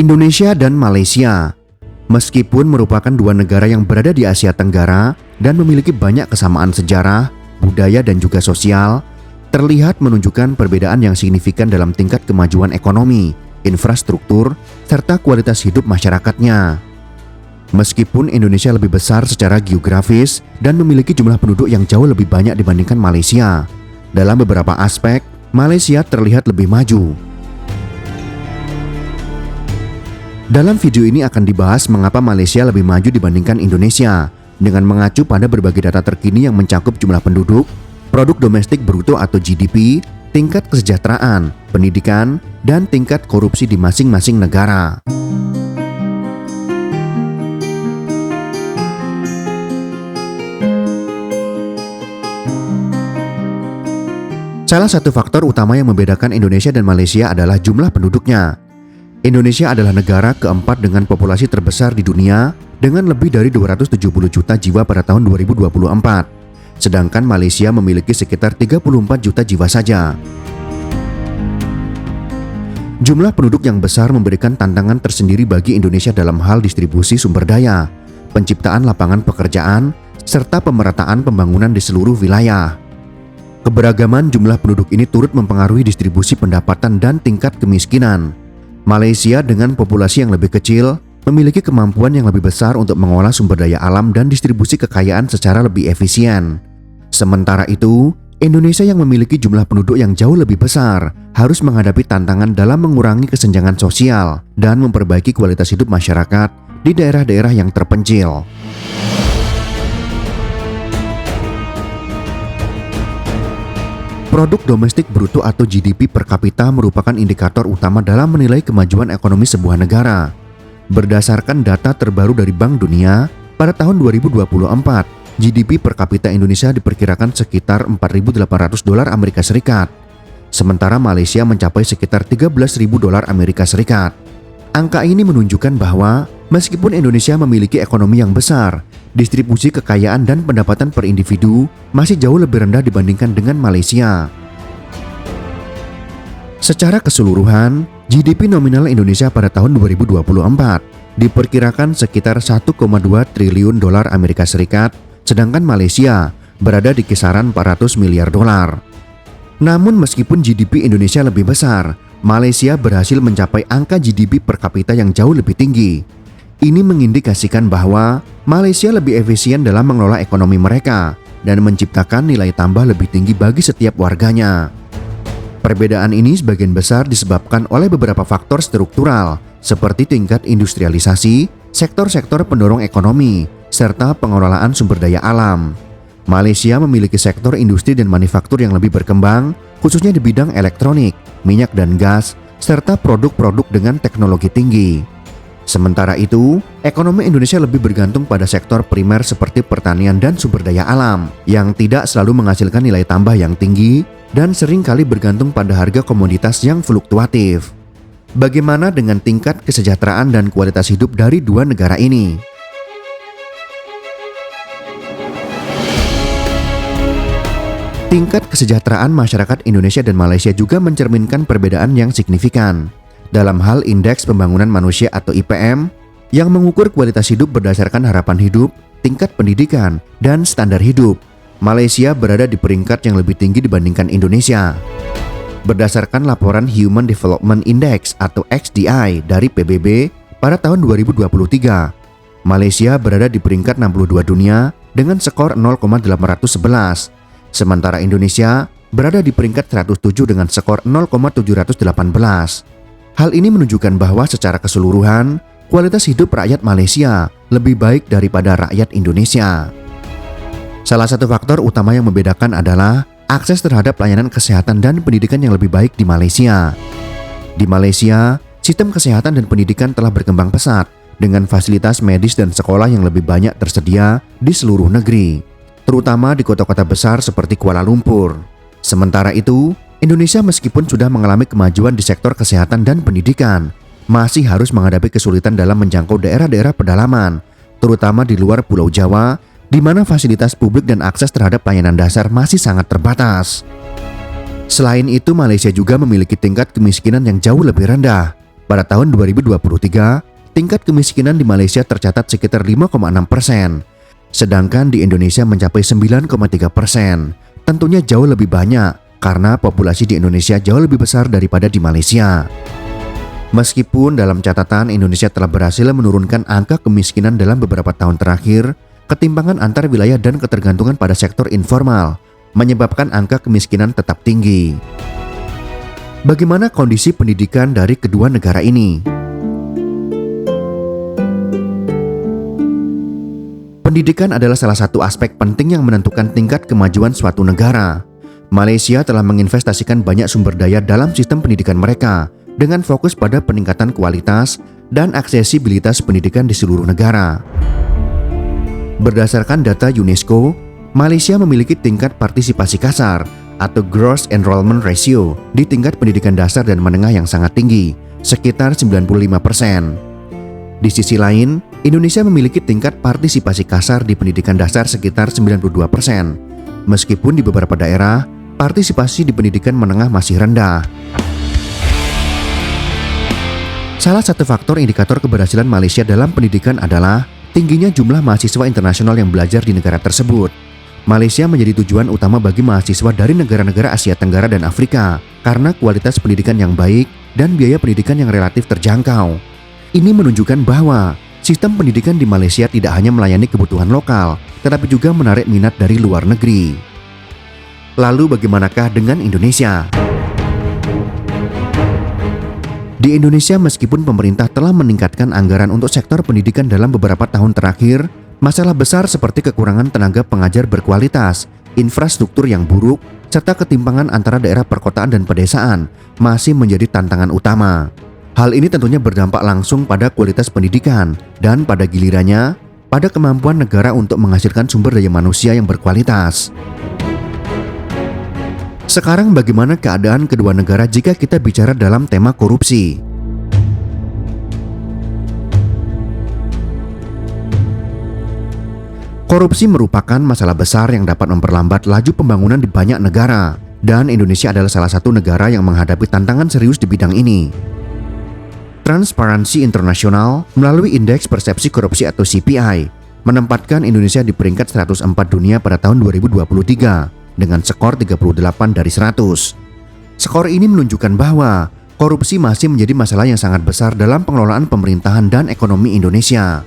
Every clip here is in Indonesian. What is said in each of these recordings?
Indonesia dan Malaysia. Meskipun merupakan dua negara yang berada di Asia Tenggara dan memiliki banyak kesamaan sejarah, budaya dan juga sosial, terlihat menunjukkan perbedaan yang signifikan dalam tingkat kemajuan ekonomi, infrastruktur, serta kualitas hidup masyarakatnya. Meskipun Indonesia lebih besar secara geografis dan memiliki jumlah penduduk yang jauh lebih banyak dibandingkan Malaysia, dalam beberapa aspek, Malaysia terlihat lebih maju. Dalam video ini akan dibahas mengapa Malaysia lebih maju dibandingkan Indonesia dengan mengacu pada berbagai data terkini yang mencakup jumlah penduduk, produk domestik bruto atau GDP, tingkat kesejahteraan, pendidikan, dan tingkat korupsi di masing-masing negara. Salah satu faktor utama yang membedakan Indonesia dan Malaysia adalah jumlah penduduknya. Indonesia adalah negara keempat dengan populasi terbesar di dunia dengan lebih dari 270 juta jiwa pada tahun 2024. Sedangkan Malaysia memiliki sekitar 34 juta jiwa saja. Jumlah penduduk yang besar memberikan tantangan tersendiri bagi Indonesia dalam hal distribusi sumber daya, penciptaan lapangan pekerjaan, serta pemerataan pembangunan di seluruh wilayah. Keberagaman jumlah penduduk ini turut mempengaruhi distribusi pendapatan dan tingkat kemiskinan. Malaysia dengan populasi yang lebih kecil memiliki kemampuan yang lebih besar untuk mengolah sumber daya alam dan distribusi kekayaan secara lebih efisien. Sementara itu, Indonesia yang memiliki jumlah penduduk yang jauh lebih besar harus menghadapi tantangan dalam mengurangi kesenjangan sosial dan memperbaiki kualitas hidup masyarakat di daerah-daerah yang terpencil. Produk domestik bruto atau GDP per kapita merupakan indikator utama dalam menilai kemajuan ekonomi sebuah negara. Berdasarkan data terbaru dari Bank Dunia, pada tahun 2024, GDP per kapita Indonesia diperkirakan sekitar $4.800 Amerika Serikat, sementara Malaysia mencapai sekitar $13.000 Amerika Serikat. Angka ini menunjukkan bahwa meskipun Indonesia memiliki ekonomi yang besar, distribusi kekayaan dan pendapatan per individu masih jauh lebih rendah dibandingkan dengan Malaysia. Secara keseluruhan, GDP nominal Indonesia pada tahun 2024 diperkirakan sekitar $1,2 triliun Amerika Serikat, sedangkan Malaysia berada di kisaran $400 miliar. Namun meskipun GDP Indonesia lebih besar, Malaysia berhasil mencapai angka GDP per kapita yang jauh lebih tinggi. Ini mengindikasikan bahwa Malaysia lebih efisien dalam mengelola ekonomi mereka dan menciptakan nilai tambah lebih tinggi bagi setiap warganya. Perbedaan ini sebagian besar disebabkan oleh beberapa faktor struktural seperti tingkat industrialisasi, sektor-sektor pendorong ekonomi, serta pengelolaan sumber daya alam. Malaysia memiliki sektor industri dan manufaktur yang lebih berkembang, khususnya di bidang elektronik, minyak dan gas, serta produk-produk dengan teknologi tinggi. Sementara itu, ekonomi Indonesia lebih bergantung pada sektor primer seperti pertanian dan sumber daya alam yang tidak selalu menghasilkan nilai tambah yang tinggi dan seringkali bergantung pada harga komoditas yang fluktuatif. Bagaimana dengan tingkat kesejahteraan dan kualitas hidup dari dua negara ini? Tingkat kesejahteraan masyarakat Indonesia dan Malaysia juga mencerminkan perbedaan yang signifikan. Dalam hal indeks pembangunan manusia atau IPM yang mengukur kualitas hidup berdasarkan harapan hidup, tingkat pendidikan, dan standar hidup, Malaysia berada di peringkat yang lebih tinggi dibandingkan Indonesia. Berdasarkan laporan Human Development Index atau XDI dari PBB pada tahun 2023, Malaysia berada di peringkat 62 dunia dengan skor 0,811, sementara Indonesia berada di peringkat 107 dengan skor 0,718. Hal ini menunjukkan bahwa secara keseluruhan, kualitas hidup rakyat Malaysia lebih baik daripada rakyat Indonesia. Salah satu faktor utama yang membedakan adalah akses terhadap layanan kesehatan dan pendidikan yang lebih baik di Malaysia. Di Malaysia, sistem kesehatan dan pendidikan telah berkembang pesat dengan fasilitas medis dan sekolah yang lebih banyak tersedia di seluruh negeri, terutama di kota-kota besar seperti Kuala Lumpur. Sementara itu, Indonesia meskipun sudah mengalami kemajuan di sektor kesehatan dan pendidikan, masih harus menghadapi kesulitan dalam menjangkau daerah-daerah pedalaman, terutama di luar Pulau Jawa, di mana fasilitas publik dan akses terhadap layanan dasar masih sangat terbatas. Selain itu, Malaysia juga memiliki tingkat kemiskinan yang jauh lebih rendah. Pada tahun 2023, tingkat kemiskinan di Malaysia tercatat sekitar 5,6%, sedangkan di Indonesia mencapai 9,3%. Tentunya jauh lebih banyak karena populasi di Indonesia jauh lebih besar daripada di Malaysia. Meskipun dalam catatan Indonesia telah berhasil menurunkan angka kemiskinan dalam beberapa tahun terakhir, ketimpangan antar wilayah dan ketergantungan pada sektor informal menyebabkan angka kemiskinan tetap tinggi. Bagaimana kondisi pendidikan dari kedua negara ini? Pendidikan adalah salah satu aspek penting yang menentukan tingkat kemajuan suatu negara. Malaysia telah menginvestasikan banyak sumber daya dalam sistem pendidikan mereka dengan fokus pada peningkatan kualitas dan aksesibilitas pendidikan di seluruh negara. Berdasarkan data UNESCO, Malaysia memiliki tingkat partisipasi kasar atau Gross Enrollment Ratio di tingkat pendidikan dasar dan menengah yang sangat tinggi, sekitar 95%. Di sisi lain, Indonesia memiliki tingkat partisipasi kasar di pendidikan dasar sekitar 92%. Meskipun di beberapa daerah, partisipasi di pendidikan menengah masih rendah. Salah satu faktor indikator keberhasilan Malaysia dalam pendidikan adalah tingginya jumlah mahasiswa internasional yang belajar di negara tersebut. Malaysia menjadi tujuan utama bagi mahasiswa dari negara-negara Asia Tenggara dan Afrika karena kualitas pendidikan yang baik dan biaya pendidikan yang relatif terjangkau. Ini menunjukkan bahwa sistem pendidikan di Malaysia tidak hanya melayani kebutuhan lokal, tetapi juga menarik minat dari luar negeri. Lalu bagaimanakah dengan Indonesia? Di Indonesia, meskipun pemerintah telah meningkatkan anggaran untuk sektor pendidikan dalam beberapa tahun terakhir, masalah besar seperti kekurangan tenaga pengajar berkualitas, infrastruktur yang buruk, serta ketimpangan antara daerah perkotaan dan pedesaan masih menjadi tantangan utama. Hal ini tentunya berdampak langsung pada kualitas pendidikan dan pada gilirannya, pada kemampuan negara untuk menghasilkan sumber daya manusia yang berkualitas. Sekarang bagaimana keadaan kedua negara jika kita bicara dalam tema korupsi? Korupsi merupakan masalah besar yang dapat memperlambat laju pembangunan di banyak negara, dan Indonesia adalah salah satu negara yang menghadapi tantangan serius di bidang ini. Transparansi Internasional melalui Indeks Persepsi Korupsi atau CPI menempatkan Indonesia di peringkat 104 dunia pada tahun 2023 dengan skor 38 dari 100. Skor ini menunjukkan bahwa korupsi masih menjadi masalah yang sangat besar dalam pengelolaan pemerintahan dan ekonomi Indonesia.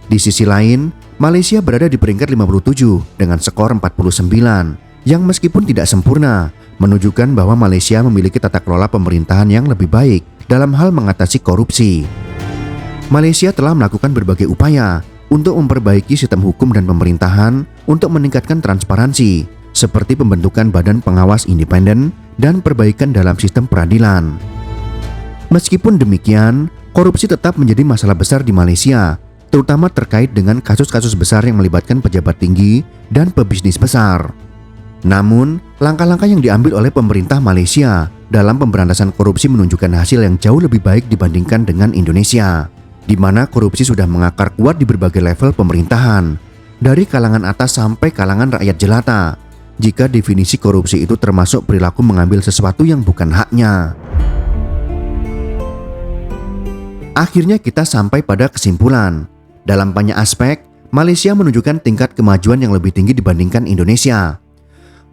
Di sisi lain, Malaysia berada di peringkat 57 dengan skor 49, yang meskipun tidak sempurna, menunjukkan bahwa Malaysia memiliki tata kelola pemerintahan yang lebih baik dalam hal mengatasi korupsi. Malaysia telah melakukan berbagai upaya untuk memperbaiki sistem hukum dan pemerintahan untuk meningkatkan transparansi, seperti pembentukan badan pengawas independen dan perbaikan dalam sistem peradilan. Meskipun demikian, korupsi tetap menjadi masalah besar di Malaysia, terutama terkait dengan kasus-kasus besar yang melibatkan pejabat tinggi dan pebisnis besar. Namun, langkah-langkah yang diambil oleh pemerintah Malaysia dalam pemberantasan korupsi menunjukkan hasil yang jauh lebih baik dibandingkan dengan Indonesia, di mana korupsi sudah mengakar kuat di berbagai level pemerintahan, dari kalangan atas sampai kalangan rakyat jelata, jika definisi korupsi itu termasuk perilaku mengambil sesuatu yang bukan haknya. Akhirnya kita sampai pada kesimpulan. Dalam banyak aspek, Malaysia menunjukkan tingkat kemajuan yang lebih tinggi dibandingkan Indonesia.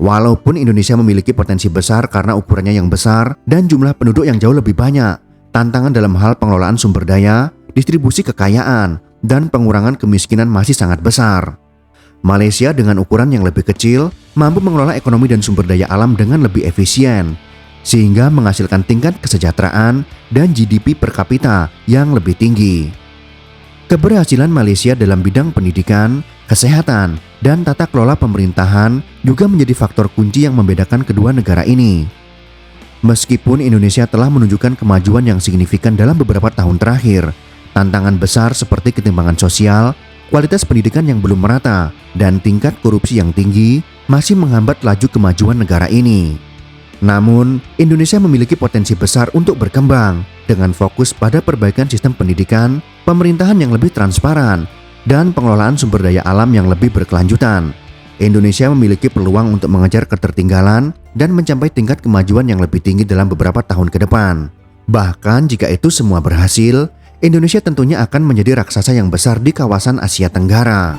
Walaupun Indonesia memiliki potensi besar karena ukurannya yang besar dan jumlah penduduk yang jauh lebih banyak, tantangan dalam hal pengelolaan sumber daya, distribusi kekayaan, dan pengurangan kemiskinan masih sangat besar. Malaysia dengan ukuran yang lebih kecil mampu mengelola ekonomi dan sumber daya alam dengan lebih efisien, sehingga menghasilkan tingkat kesejahteraan dan GDP per kapita yang lebih tinggi. Keberhasilan Malaysia dalam bidang pendidikan, kesehatan, dan tata kelola pemerintahan juga menjadi faktor kunci yang membedakan kedua negara ini. Meskipun Indonesia telah menunjukkan kemajuan yang signifikan dalam beberapa tahun terakhir, tantangan besar seperti ketimpangan sosial, kualitas pendidikan yang belum merata, dan tingkat korupsi yang tinggi masih menghambat laju kemajuan negara ini. Namun, Indonesia memiliki potensi besar untuk berkembang dengan fokus pada perbaikan sistem pendidikan, pemerintahan yang lebih transparan, dan pengelolaan sumber daya alam yang lebih berkelanjutan. Indonesia memiliki peluang untuk mengejar ketertinggalan dan mencapai tingkat kemajuan yang lebih tinggi dalam beberapa tahun ke depan. Bahkan jika itu semua berhasil, Indonesia tentunya akan menjadi raksasa yang besar di kawasan Asia Tenggara.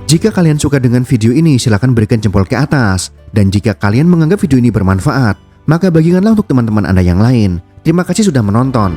Jika kalian suka dengan video ini, silakan berikan jempol ke atas. Dan jika kalian menganggap video ini bermanfaat, maka bagikanlah untuk teman-teman Anda yang lain. Terima kasih sudah menonton.